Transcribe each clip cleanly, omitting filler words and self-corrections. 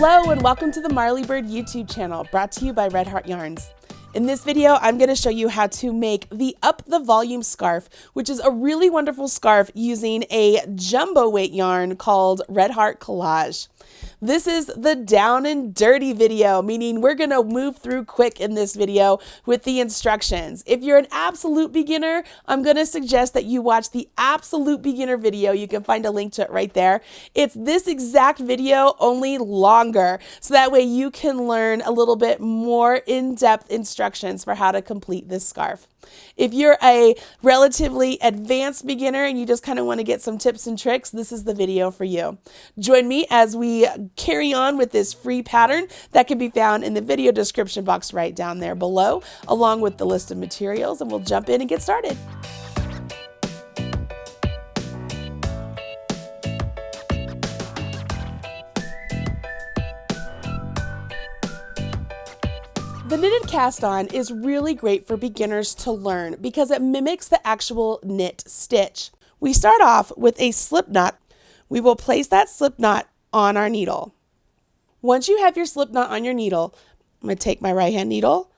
Hello and welcome to the Marley Bird YouTube channel, brought to you by Red Heart Yarns. In this video, I'm going to show you how to make the Up the Volume scarf, which is a really wonderful scarf using a jumbo weight yarn called Red Heart Collage. This is the down and dirty video, meaning we're going to move through quick in this video with the instructions. If you're an absolute beginner, I'm going to suggest that you watch the absolute beginner video. You can find a link to it right there. It's this exact video, only longer, so that way you can learn a little bit more in-depth instructions for how to complete this scarf. If you're a relatively advanced beginner and you just kind of want to get some tips and tricks, this is the video for you. Join me as we carry on with this free pattern that can be found in the video description box right down there below, along with the list of materials, and we'll jump in and get started. The knitted cast on is really great for beginners to learn because it mimics the actual knit stitch. We start off with a slip knot. We will place that slip knot on our needle. Once you have your slip knot on your needle, I'm going to take my right hand needle,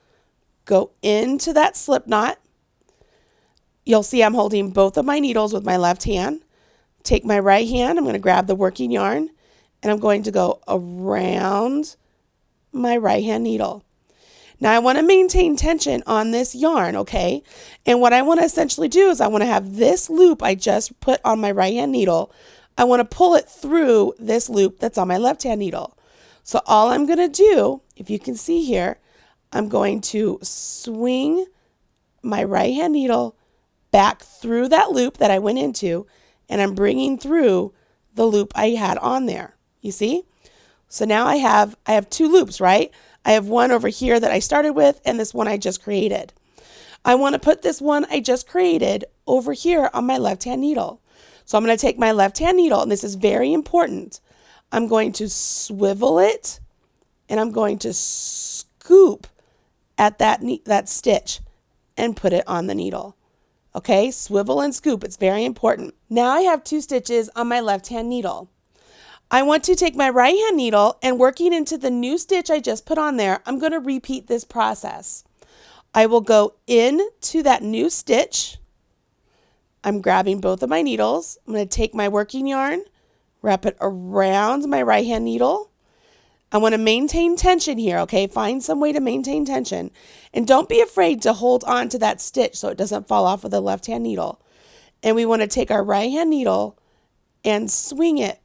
go into that slip knot. You'll see I'm holding both of my needles with my left hand. Take my right hand, I'm going to grab the working yarn, and I'm going to go around my right hand needle. Now I want to maintain tension on this yarn, okay? And what I want to essentially do is I want to have this loop I just put on my right hand needle. I want to pull it through this loop that's on my left hand needle. So all I'm going to do, if you can see here, I'm going to swing my right hand needle back through that loop that I went into, and I'm bringing through the loop I had on there. You see? So now I have two loops, right? I have one over here that I started with and this one I just created. I want to put this one I just created over here on my left hand needle. So I'm going to take my left hand needle, and this is very important. I'm going to swivel it and I'm going to scoop at that stitch and put it on the needle. Okay, swivel and scoop, it's very important. Now I have two stitches on my left hand needle. I want to take my right hand needle and working into the new stitch I just put on there, I'm going to repeat this process. I will go into that new stitch. I'm grabbing both of my needles. I'm going to take my working yarn, wrap it around my right hand needle. I want to maintain tension here, okay? Find some way to maintain tension. And don't be afraid to hold on to that stitch so it doesn't fall off of the left hand needle. And we want to take our right hand needle and swing it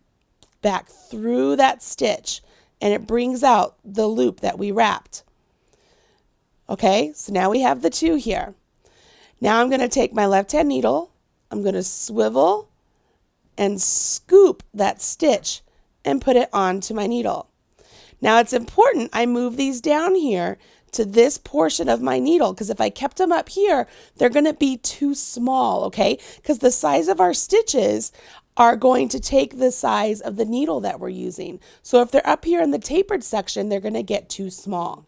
back through that stitch, and it brings out the loop that we wrapped. Okay, so now we have the two here. Now I'm going to take my left hand needle, I'm going to swivel and scoop that stitch and put it onto my needle. Now it's important I move these down here to this portion of my needle, because if I kept them up here, they're going to be too small, okay? Because the size of our stitches are going to take the size of the needle that we're using. So if they're up here in the tapered section, they're going to get too small.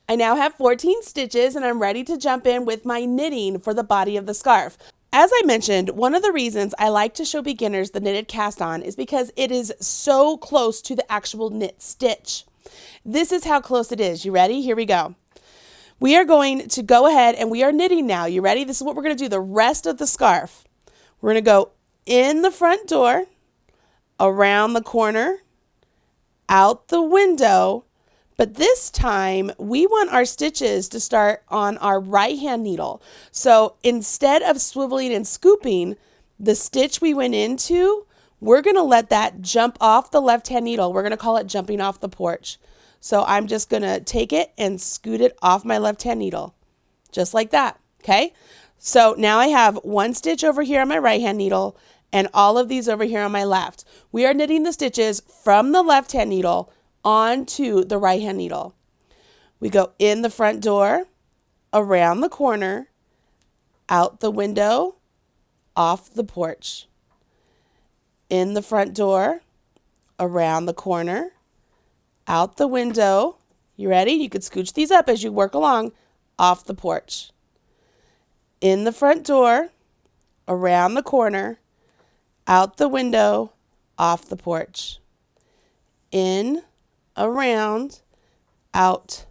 I now have 14 stitches and I'm ready to jump in with my knitting for the body of the scarf. As I mentioned, one of the reasons I like to show beginners the knitted cast on is because it is so close to the actual knit stitch. This is how close it is. You ready? Here we go. We are going to go ahead and we are knitting now. You ready? This is what we're going to do the rest of the scarf. We're going to go in the front door, around the corner, out the window, but this time we want our stitches to start on our right hand needle. So instead of swiveling and scooping, the stitch we went into, we're going to let that jump off the left hand needle. We're going to call it jumping off the porch. So I'm just going to take it and scoot it off my left hand needle, just like that. Okay. So now I have one stitch over here on my right hand needle and all of these over here on my left. We are knitting the stitches from the left hand needle onto the right hand needle. We go in the front door, around the corner, out the window, off the porch. In the front door, around the corner, out the window. You ready? You could scooch these up as you work along, off the porch. In the front door, around the corner, out the window, off the porch. In, around, out,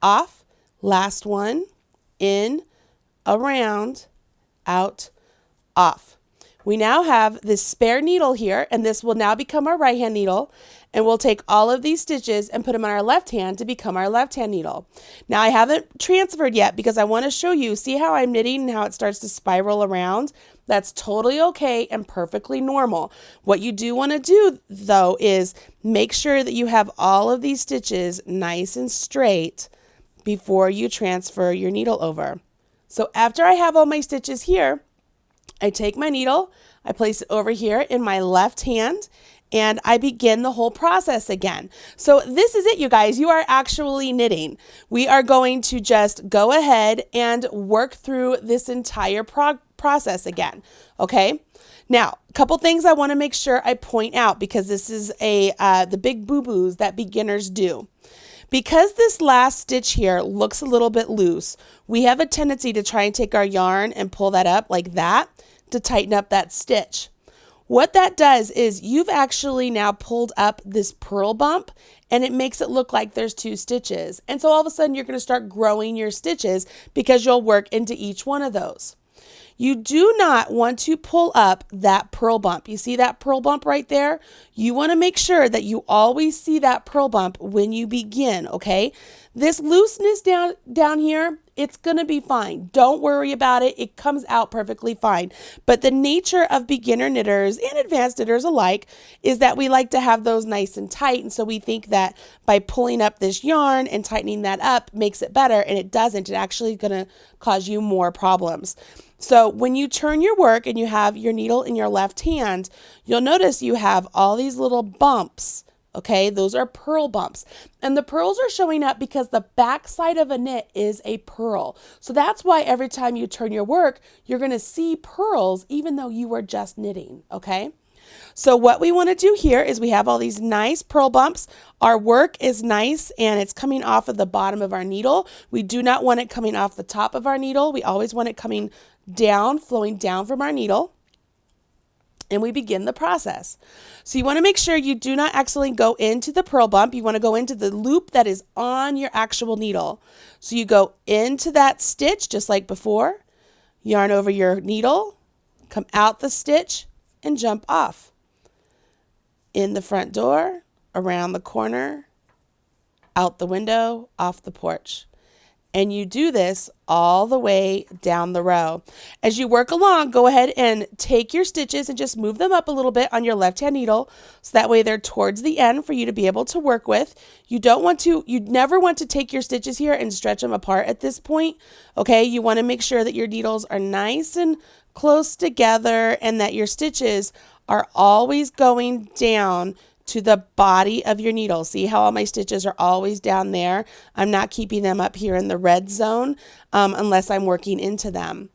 off. Last one, in, around, out, off. We now have this spare needle here, and this will now become our right hand needle, and we'll take all of these stitches and put them on our left hand to become our left hand needle. Now I haven't transferred yet because I want to show you, see how I'm knitting and how it starts to spiral around? That's totally okay and perfectly normal. What you do want to do though is make sure that you have all of these stitches nice and straight before you transfer your needle over. So after I have all my stitches here, I take my needle, I place it over here in my left hand, and I begin the whole process again. So this is it, you guys. You are actually knitting. We are going to just go ahead and work through this entire process again, okay? Now, a couple things I want to make sure I point out because this is the big boo-boos that beginners do. Because this last stitch here looks a little bit loose, we have a tendency to try and take our yarn and pull that up like that to tighten up that stitch. What that does is you've actually now pulled up this purl bump and it makes it look like there's two stitches. And so all of a sudden you're going to start growing your stitches because you'll work into each one of those. You do not want to pull up that purl bump. You see that purl bump right there? You want to make sure that you always see that purl bump when you begin, okay? This looseness down here, it's going to be fine. Don't worry about it. It comes out perfectly fine. But the nature of beginner knitters and advanced knitters alike is that we like to have those nice and tight. And so we think that by pulling up this yarn and tightening that up makes it better, and it doesn't. It's actually going to cause you more problems. So when you turn your work and you have your needle in your left hand, you'll notice you have all these little bumps. Okay, those are purl bumps. And the purls are showing up because the back side of a knit is a purl. So that's why every time you turn your work, you're going to see purls even though you were just knitting, okay? So what we want to do here is we have all these nice purl bumps. Our work is nice and it's coming off of the bottom of our needle. We do not want it coming off the top of our needle. We always want it coming down, flowing down from our needle. And we begin the process. So you want to make sure you do not accidentally go into the purl bump. You want to go into the loop that is on your actual needle. So you go into that stitch just like before, yarn over your needle, come out the stitch, and jump off. In the front door, around the corner, out the window, off the porch. And you do this all the way down the row. As you work along, go ahead and take your stitches and just move them up a little bit on your left-hand needle so that way they're towards the end for you to be able to work with. You never want to take your stitches here and stretch them apart at this point. Okay, you want to make sure that your needles are nice and close together and that your stitches are always going down to the body of your needle. See how all my stitches are always down there? I'm not keeping them up here in the red zone unless I'm working into them.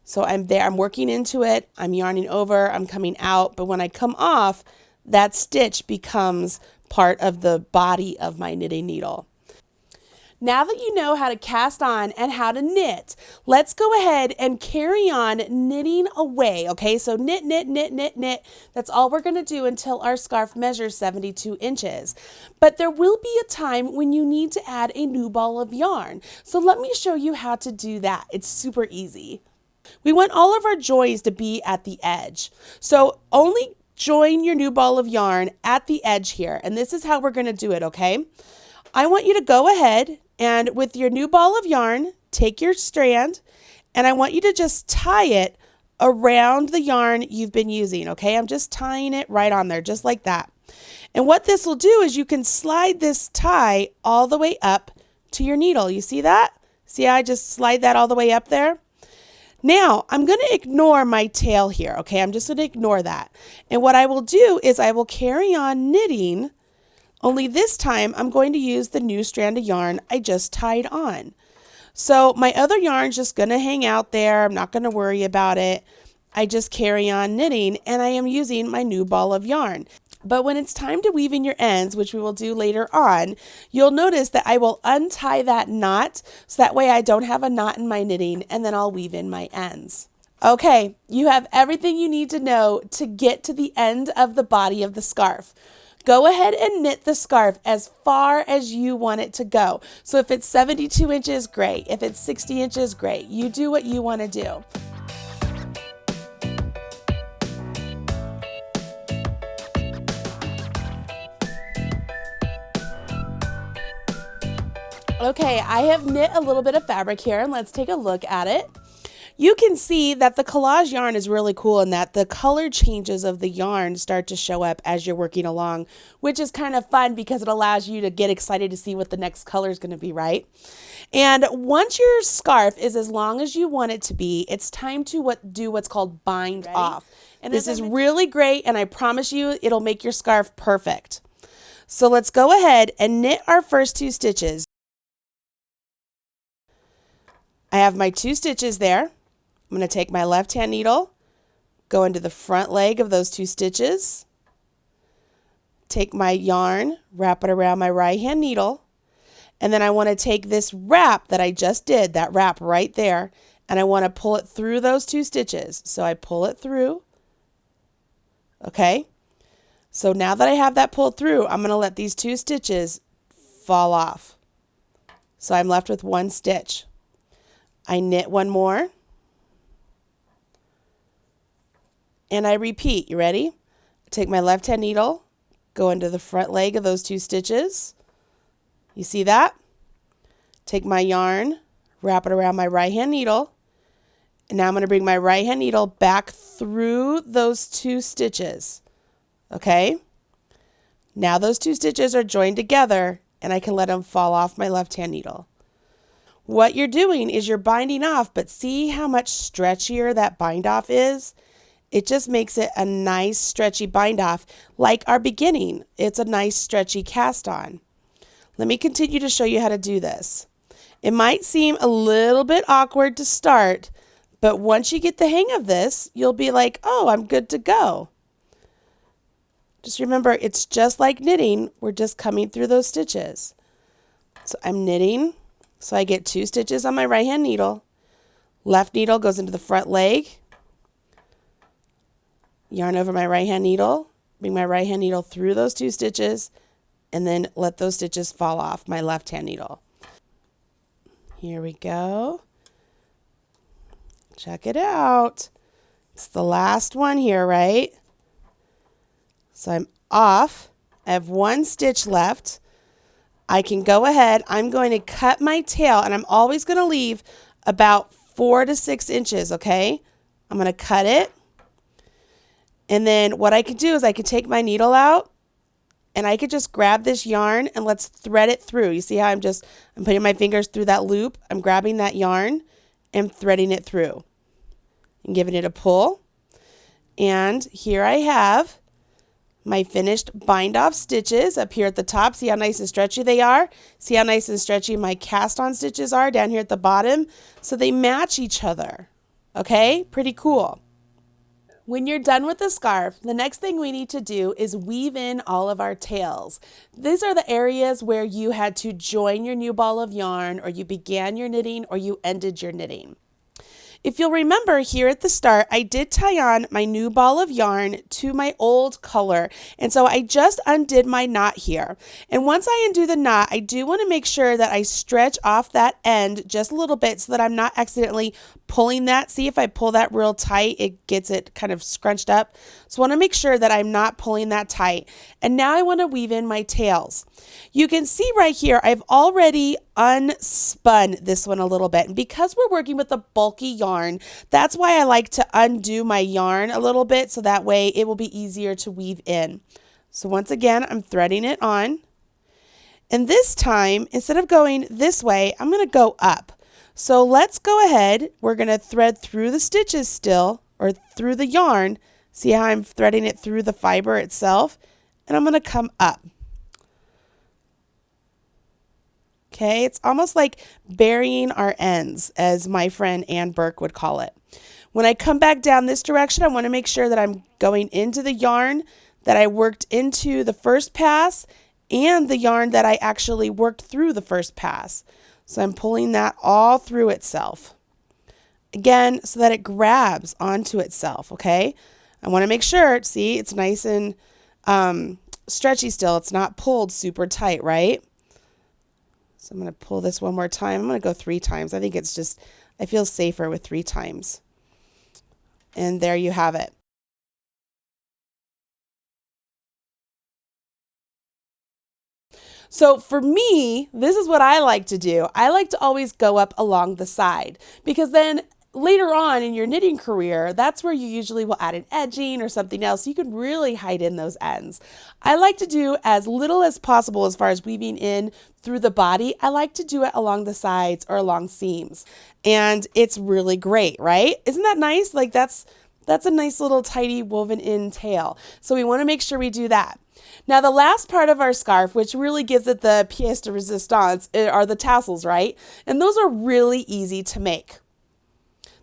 So I'm there, I'm working into it, I'm yarning over, I'm coming out, but when I come off, that stitch becomes part of the body of my knitting needle. Now that you know how to cast on and how to knit, let's go ahead and carry on knitting away, okay? So knit, knit, knit, knit, knit. That's all we're going to do until our scarf measures 72 inches. But there will be a time when you need to add a new ball of yarn. So let me show you how to do that. It's super easy. We want all of our joins to be at the edge. So only join your new ball of yarn at the edge here. And this is how we're going to do it, okay? I want you to go ahead and with your new ball of yarn, take your strand, and I want you to just tie it around the yarn you've been using, okay? I'm just tying it right on there, just like that. And what this will do is you can slide this tie all the way up to your needle. You see that? See how I just slide that all the way up there? Now, I'm going to ignore my tail here, okay? I'm just going to ignore that. And what I will do is I will carry on knitting. Only this time, I'm going to use the new strand of yarn I just tied on. So my other yarn's just going to hang out there. I'm not going to worry about it. I just carry on knitting, and I am using my new ball of yarn. But when it's time to weave in your ends, which we will do later on, you'll notice that I will untie that knot, so that way I don't have a knot in my knitting, and then I'll weave in my ends. Okay, you have everything you need to know to get to the end of the body of the scarf. Go ahead and knit the scarf as far as you want it to go. So if it's 72 inches, great. If it's 60 inches, great. You do what you want to do. Okay, I have knit a little bit of fabric here, and let's take a look at it. You can see that the collage yarn is really cool in that the color changes of the yarn start to show up as you're working along, which is kind of fun because it allows you to get excited to see what the next color is going to be, right? And once your scarf is as long as you want it to be, it's time to do what's called bind off. And this is really great, and I promise you it'll make your scarf perfect. So let's go ahead and knit our first 2 stitches. I have my 2 stitches there. I'm going to take my left hand needle, go into the front leg of those 2 stitches, take my yarn, wrap it around my right hand needle, and then I want to take this wrap that I just did, that wrap right there, and I want to pull it through those 2 stitches. So I pull it through. Okay, so now that I have that pulled through, I'm going to let these 2 stitches fall off. So I'm left with 1 stitch. I knit 1 more. And I repeat. You ready? Take my left hand needle, go into the front leg of those 2 stitches. You see that? Take my yarn, wrap it around my right hand needle, and now I'm going to bring my right hand needle back through those 2 stitches. Okay? Now those 2 stitches are joined together, and I can let them fall off my left hand needle. What you're doing is you're binding off, but see how much stretchier that bind off is? It just makes it a nice stretchy bind off like our beginning. It's a nice stretchy cast on. Let me continue to show you how to do this. It might seem a little bit awkward to start, but once you get the hang of this, you'll be like, oh, I'm good to go. Just remember, it's just like knitting. We're just coming through those stitches. So I'm knitting. So I get 2 stitches on my right hand needle. Left needle goes into the front leg. Yarn over my right hand needle, bring my right hand needle through those 2 stitches, and then let those stitches fall off my left hand needle. Here we go. Check it out. It's the last one here, right? So I'm off. I have 1 stitch left. I can go ahead. I'm going to cut my tail, and I'm always going to leave about 4 to 6 inches, okay? I'm going to cut it. And then what I could do is I could take my needle out and I could just grab this yarn and let's thread it through. You see how I'm putting my fingers through that loop. I'm grabbing that yarn and threading it through and giving it a pull. And here I have my finished bind off stitches up here at the top. See how nice and stretchy they are? See how nice and stretchy my cast on stitches are down here at the bottom? So they match each other. Okay, pretty cool. When you're done with the scarf, the next thing we need to do is weave in all of our tails. These are the areas where you had to join your new ball of yarn, or you began your knitting, or you ended your knitting. If you'll remember here at the start, I did tie on my new ball of yarn to my old color. And so I just undid my knot here. And once I undo the knot, I do want to make sure that I stretch off that end just a little bit so that I'm not accidentally pulling that. See, if I pull that real tight, it gets it kind of scrunched up. So I want to make sure that I'm not pulling that tight. And now I want to weave in my tails. You can see right here, I've already unspun this one a little bit. And because we're working with a bulky yarn, that's why I like to undo my yarn a little bit so that way it will be easier to weave in. So once again, I'm threading it on. And this time, instead of going this way, I'm going to go up. So let's go ahead. We're going to thread through the stitches still, or through the yarn. See how I'm threading it through the fiber itself? And I'm going to come up. Okay, it's almost like burying our ends, as my friend Ann Burke would call it. When I come back down this direction, I want to make sure that I'm going into the yarn that I worked into the first pass and the yarn that I actually worked through the first pass. So I'm pulling that all through itself. Again, so that it grabs onto itself, okay? I want to make sure, see, it's nice and stretchy still. It's not pulled super tight, right? So I'm going to pull this one more time. I'm going to go 3 times. I think it's just, I feel safer with 3 times. And there you have it. So for me, this is what I like to do. I like to always go up along the side, because then later on in your knitting career, that's where you usually will add an edging or something else. You can really hide in those ends. I like to do as little as possible as far as weaving in through the body. I like to do it along the sides or along seams. And it's really great, right? Isn't that nice? Like that's a nice little tidy woven in tail. So we want to make sure we do that. Now the last part of our scarf, which really gives it the pièce de résistance, are the tassels, right? And those are really easy to make.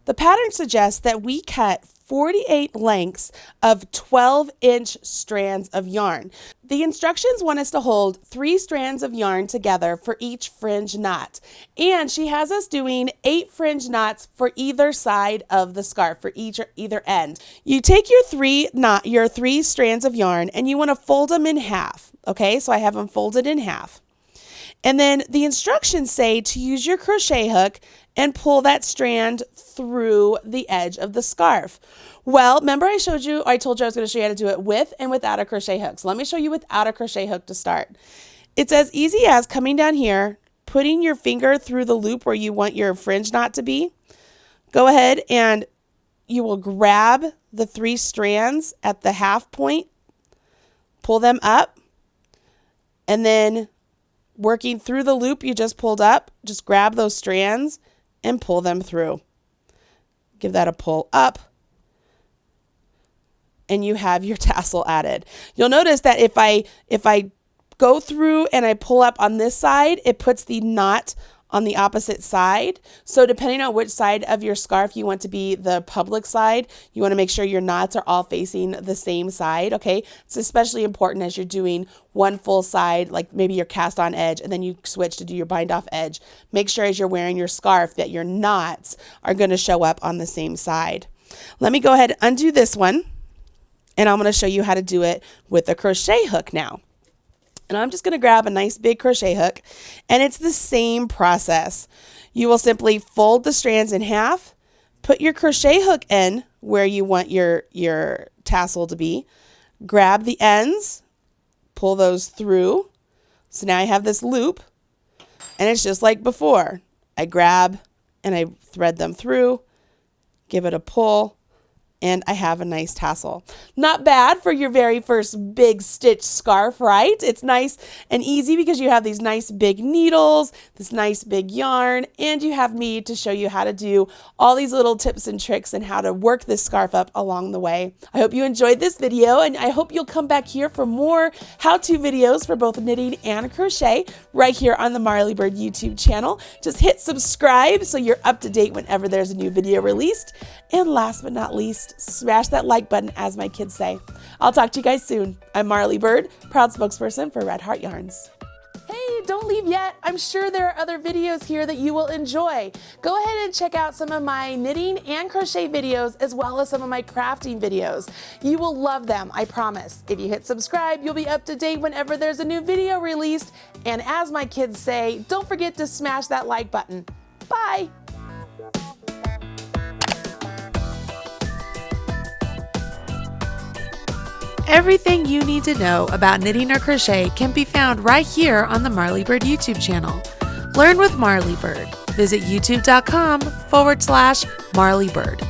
The pattern suggests that we cut 48 lengths of 12-inch strands of yarn. The instructions want us to hold 3 strands of yarn together for each fringe knot. And she has us doing 8 fringe knots for either side of the scarf, for either end. You take your 3 strands of yarn and you want to fold them in half. Okay, so I have them folded in half. And then the instructions say to use your crochet hook and pull that strand through the edge of the scarf. Well, remember I told you I was going to show you how to do it with and without a crochet hook. So let me show you without a crochet hook to start. It's as easy as coming down here, putting your finger through the loop where you want your fringe knot to be. Go ahead and you will grab the 3 strands at the half point, pull them up, and then working through the loop you just pulled up, just grab those strands and pull them through. Give that a pull up, and you have your tassel added. You'll notice that if I go through and I pull up on this side, it puts the knot on the opposite side. So depending on which side of your scarf you want to be the public side, you want to make sure your knots are all facing the same side, okay? It's especially important as you're doing one full side, like maybe your cast on edge, and then you switch to do your bind off edge. Make sure as you're wearing your scarf that your knots are going to show up on the same side. Let me go ahead and undo this one, and I'm going to show you how to do it with a crochet hook now. And I'm just going to grab a nice big crochet hook, and it's the same process. You will simply fold the strands in half, put your crochet hook in where you want your tassel to be, grab the ends, pull those through. So now I have this loop, and it's just like before. I grab and I thread them through, give it a pull, and I have a nice tassel. Not bad for your very first big stitch scarf, right? It's nice and easy because you have these nice big needles, this nice big yarn, and you have me to show you how to do all these little tips and tricks and how to work this scarf up along the way. I hope you enjoyed this video, and I hope you'll come back here for more how-to videos for both knitting and crochet right here on the Marley Bird YouTube channel. Just hit subscribe so you're up to date whenever there's a new video released. And last but not least, smash that like button, as my kids say. I'll talk to you guys soon. I'm Marley Bird, proud spokesperson for Red Heart Yarns. Hey, don't leave yet. I'm sure there are other videos here that you will enjoy. Go ahead and check out some of my knitting and crochet videos, as well as some of my crafting videos. You will love them, I promise. If you hit subscribe, you'll be up to date whenever there's a new video released. And as my kids say, don't forget to smash that like button. Bye. Everything you need to know about knitting or crochet can be found right here on the Marley Bird YouTube channel. Learn with Marley Bird. Visit youtube.com/Marley Bird.